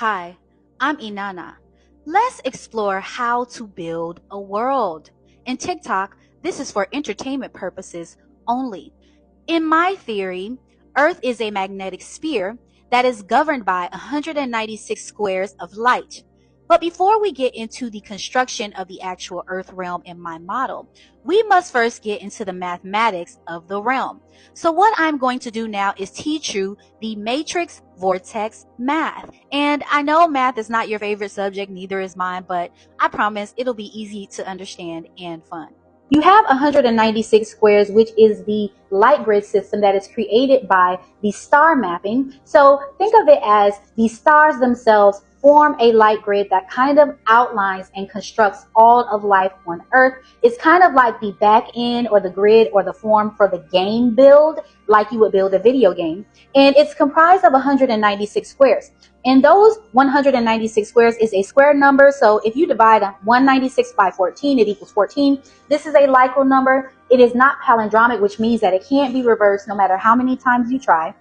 Hi, I'm Inanna. Let's explore how to build a world. In TikTok, this is for entertainment purposes only. In my theory, Earth is a magnetic sphere that is governed by 196 squares of light. But before we get into the construction of the actual Earth realm in my model, we must first get into the mathematics of the realm. So what I'm going to do now is teach you the Matrix Vortex Math. And I know math is not your favorite subject, neither is mine, but I promise it'll be easy to understand and fun. You have 196 squares, which is the light grid system that is created by the star mapping. So think of it as the stars themselves form a light grid that kind of outlines and constructs all of life on Earth. It's kind of like the back end or the grid or the form for the game build, like you would build a video game. And it's comprised of 196 squares. And those 196 squares is a square number. So if you divide 196 by 14, it equals 14. This is a Lycra number. It is not palindromic, which means that it can't be reversed no matter how many times you try.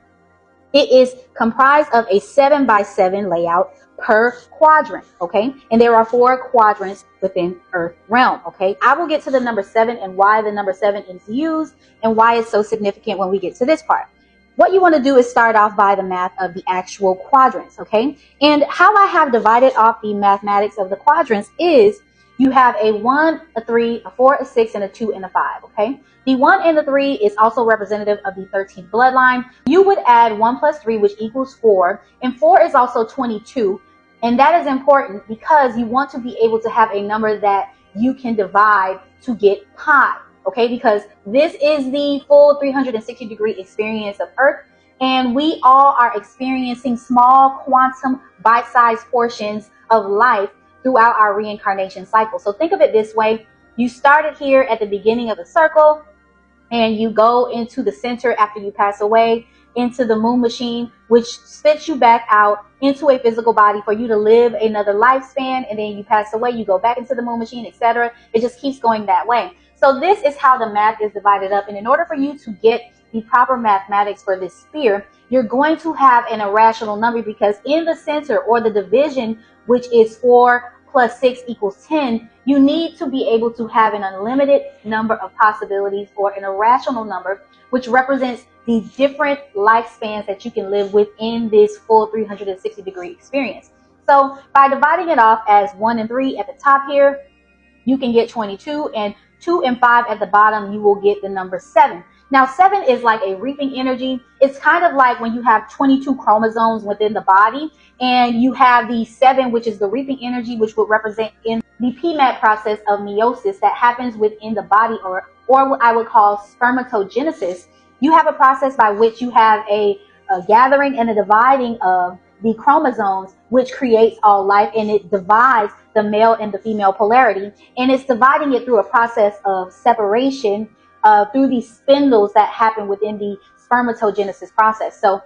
It is comprised of a 7 by 7 layout per quadrant, okay? And there are 4 quadrants within Earth realm, okay? I will get to the number 7 and why the number 7 is used and why it's so significant when we get to this part. What you want to do is start off by the math of the actual quadrants, okay? And how I have divided off the mathematics of the quadrants is you have a 1, a 3, a 4, a 6, and a 2, and a 5, okay? The 1 and the 3 is also representative of the 13th bloodline. You would add 1 plus 3, which equals 4, and 4 is also 22. And that is important because you want to be able to have a number that you can divide to get pi. Okay, because this is the full 360-degree experience of Earth, and we all are experiencing small quantum bite-sized portions of life throughout our reincarnation cycle. So think of it this way. You started here at the beginning of the circle, and you go into the center after you pass away, into the moon machine, which spits you back out into a physical body for you to live another lifespan, and then you pass away, you go back into the moon machine, etc. It just keeps going that way. So this is how the math is divided up. And in order for you to get the proper mathematics for this sphere, you're going to have an irrational number because in the center or the division, which is 4 plus 6 equals 10, you need to be able to have an unlimited number of possibilities or an irrational number, which represents the different lifespans that you can live within this full 360-degree experience. So by dividing it off as 1 and 3 at the top here, you can get 22, and 2 and 5 at the bottom, you will get the number 7. Now, 7 is like a reaping energy. It's kind of like when you have 22 chromosomes within the body, and you have the 7, which is the reaping energy, which would represent in the PMAT process of meiosis that happens within the body, or what I would call spermatogenesis. You have a process by which you have a gathering and a dividing of the chromosomes, which creates all life, and it divides the male and the female polarity, and it's dividing it through a process of separation through these spindles that happen within the spermatogenesis process. So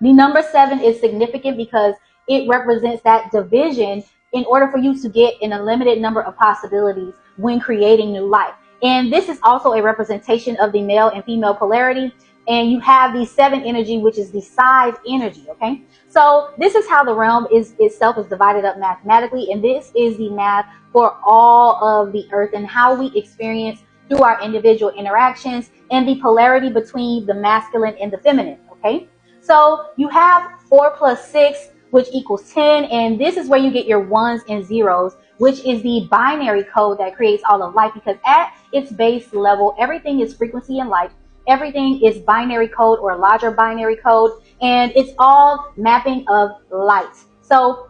the number 7 is significant because it represents that division in order for you to get an unlimited number of possibilities when creating new life. And this is also a representation of the male and female polarity. And you have the 7 energy, which is the size energy, okay? So this is how the realm itself is divided up mathematically. And this is the math for all of the Earth and how we experience through our individual interactions and the polarity between the masculine and the feminine, okay? So you have 4 plus 6, which equals 10. And this is where you get your 1s and 0s, which is the binary code that creates all of life, because at its base level, everything is frequency and light. Everything is binary code or larger binary code, and it's all mapping of light. So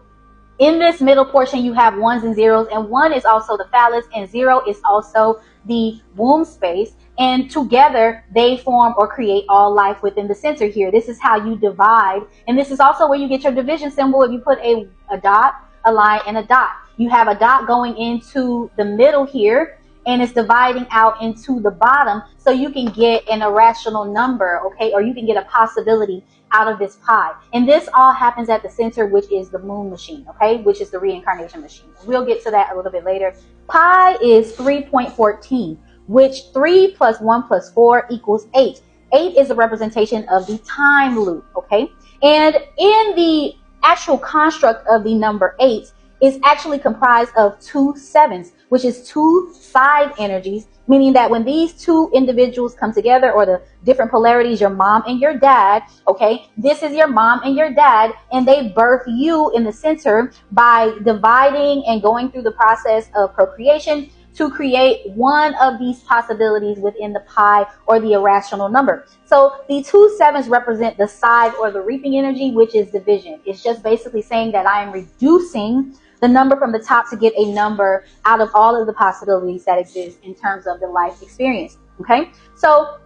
in this middle portion, you have 1s and 0s, and 1 is also the phallus, and 0 is also the womb space. And together, they form or create all life within the center here. This is how you divide, and this is also where you get your division symbol. If you put a dot, a line, and a dot, you have a dot going into the middle here, and it's dividing out into the bottom, so you can get an irrational number, okay, or you can get a possibility out of this pi. And this all happens at the center, which is the moon machine, okay, which is the reincarnation machine. We'll get to that a little bit later. Pi is 3.14, which 3 plus 1 plus 4 equals 8. 8 is a representation of the time loop, okay? And in the actual construct of the number 8 is actually comprised of 2 sevens, which is 2 side energies, meaning that when these two individuals come together, or the different polarities, your mom and your dad, okay, this is your mom and your dad, and they birth you in the center by dividing and going through the process of procreation to create one of these possibilities within the pi, or the irrational number. So the 2 sevens represent the side or the reaping energy, which is division. It's just basically saying that I am reducing the number from the top to get a number out of all of the possibilities that exist in terms of the life experience. Okay, so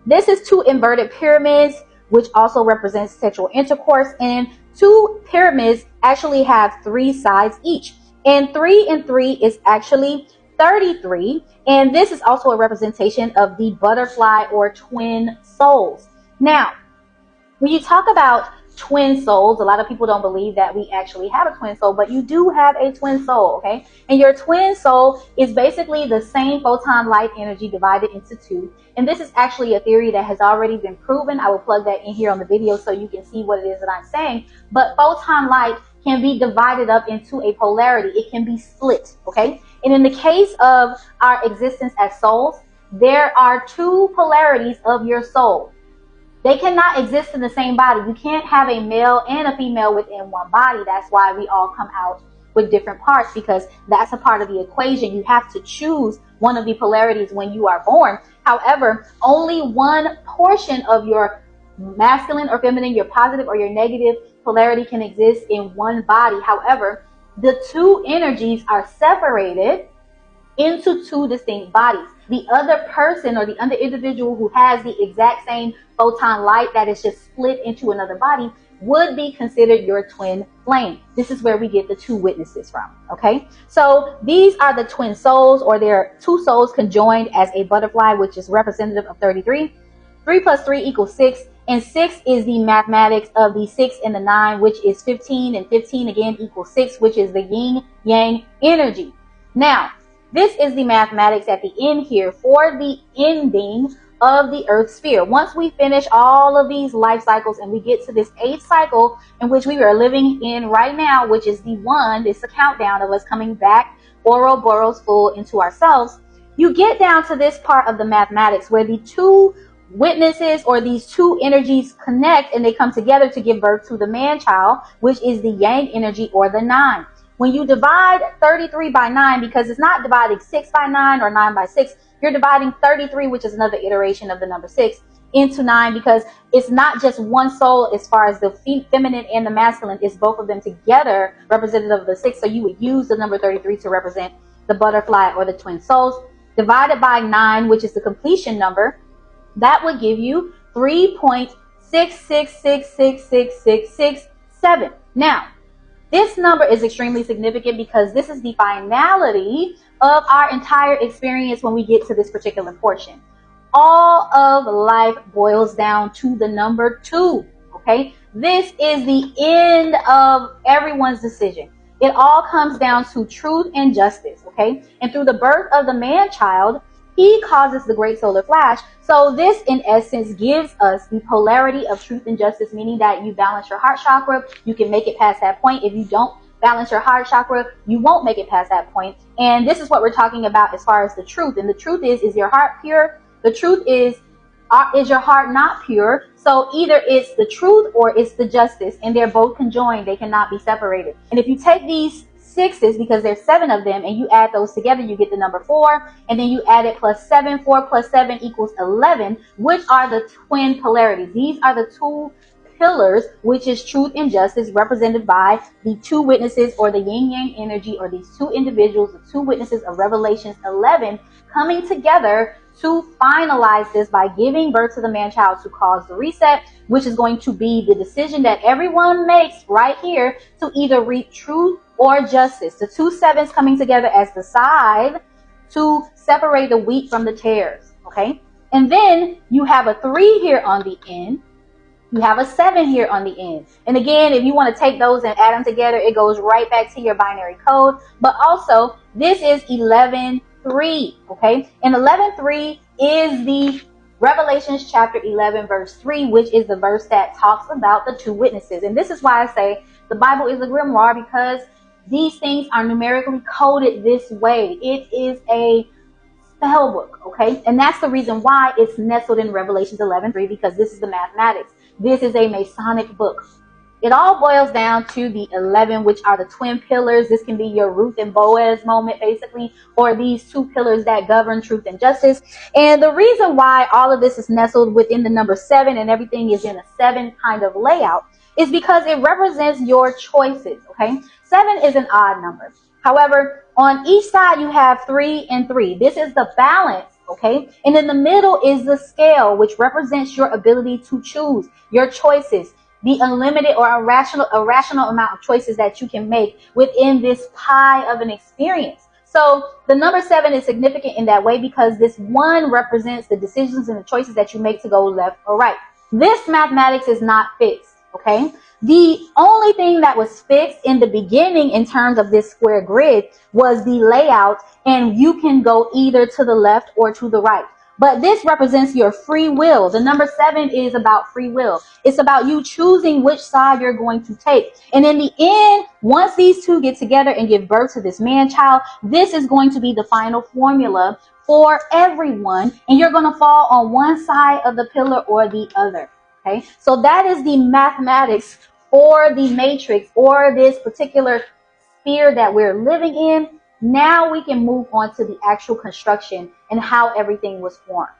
this is 2 inverted pyramids, which also represents sexual intercourse, and 2 pyramids actually have 3 sides each, and 3 and 3 is actually 33, and this is also a representation of the butterfly or twin souls. Now, when you talk about twin souls, a lot of people don't believe that we actually have a twin soul, but you do have a twin soul, okay? And your twin soul is basically the same photon light energy divided into 2. And this is actually a theory that has already been proven. I will plug that in here on the video so you can see what it is that I'm saying. But photon light can be divided up into a polarity. It can be split, okay? And in the case of our existence as souls, there are 2 polarities of your soul. They cannot exist in the same body. You can't have a male and a female within one body. That's why we all come out with different parts, because that's a part of the equation. You have to choose one of the polarities when you are born. However, only one portion of your masculine or feminine, your positive or your negative polarity can exist in one body. However, the 2 energies are separated into 2 distinct bodies. The other person, or the other individual who has the exact same photon light that is just split into another body, would be considered your twin flame. This is where we get the 2 witnesses from, okay? So these are the twin souls, or they're 2 souls conjoined as a butterfly, which is representative of 33. 3 plus 3 equals 6, and 6 is the mathematics of the 6 and the 9, which is 15, and 15 again equals 6, which is the yin-yang energy. Now, this is the mathematics at the end here for the ending of the Earth sphere. Once we finish all of these life cycles and we get to this 8th cycle in which we are living in right now, which is the 1, it's a countdown of us coming back, Ouroboros full, into ourselves, you get down to this part of the mathematics where the 2 witnesses, or these 2 energies, connect and they come together to give birth to the man-child, which is the yang energy, or the 9. When you divide 33 by 9, because it's not dividing 6 by 9 or 9 by 6, you're dividing 33, which is another iteration of the number 6, into 9, because it's not just one soul as far as the feminine and the masculine, it's both of them together representative of the 6. So you would use the number 33 to represent the butterfly or the twin souls. Divided by 9, which is the completion number, that would give you 3.666666667. Now, this number is extremely significant because this is the finality of our entire experience when we get to this particular portion. All of life boils down to the number 2, okay? This is the end of everyone's decision. It all comes down to truth and justice, okay? And through the birth of the man-child, he causes the great solar flash. So this, in essence, gives us the polarity of truth and justice, meaning that you balance your heart chakra, you can make it past that point. If you don't balance your heart chakra, you won't make it past that point. And this is what we're talking about as far as the truth. And the truth is your heart pure? The truth is your heart not pure? So either it's the truth or it's the justice, and they're both conjoined. They cannot be separated. And if you take these 6s, because there's 7 of them, and you add those together, you get the number 4, and then you add it plus 7. 4 plus 7 equals 11, which are the twin polarities. These are the 2 pillars, which is truth and justice, represented by the 2 witnesses, or the yin-yang energy, or these 2 individuals, the 2 witnesses of Revelations 11, coming together to finalize this by giving birth to the man-child to cause the reset, which is going to be the decision that everyone makes right here to either reach truth or justice. The 2 sevens coming together as the side to separate the wheat from the tares, okay? And then you have a 3 here on the end. You have a 7 here on the end. And again, if you want to take those and add them together, it goes right back to your binary code. But also, this is 11.3, okay? And 11.3 is the Revelations chapter 11, verse 3, which is the verse that talks about the 2 witnesses. And this is why I say The Bible is a grimoire because these things are numerically coded this way. It is a spell book, okay? And that's the reason why it's nestled in Revelations 11:3, because this is the mathematics. This is a Masonic book. It all boils down to the 11, which are the twin pillars. This can be your Ruth and Boaz moment, basically, or these two pillars that govern truth and justice. And the reason why all of this is nestled within the number 7 and everything is in a 7 kind of layout is because it represents your choices, okay? 7 is an odd number. However, on each side you have 3 and 3. This is the balance, okay? And in the middle is the scale, which represents your ability to choose, your choices, the unlimited or irrational amount of choices that you can make within this pie of an experience. So the number 7 is significant in that way because this 1 represents the decisions and the choices that you make to go left or right. This mathematics is not fixed, okay? The only thing that was fixed in the beginning in terms of this square grid was the layout, and you can go either to the left or to the right. But this represents your free will. The number 7 is about free will. It's about you choosing which side you're going to take. And in the end, once these two get together and give birth to this man-child, this is going to be the final formula for everyone. And you're going to fall on one side of the pillar or the other. Okay, so that is the mathematics for the matrix or this particular sphere that we're living in. Now we can move on to the actual construction and how everything was formed.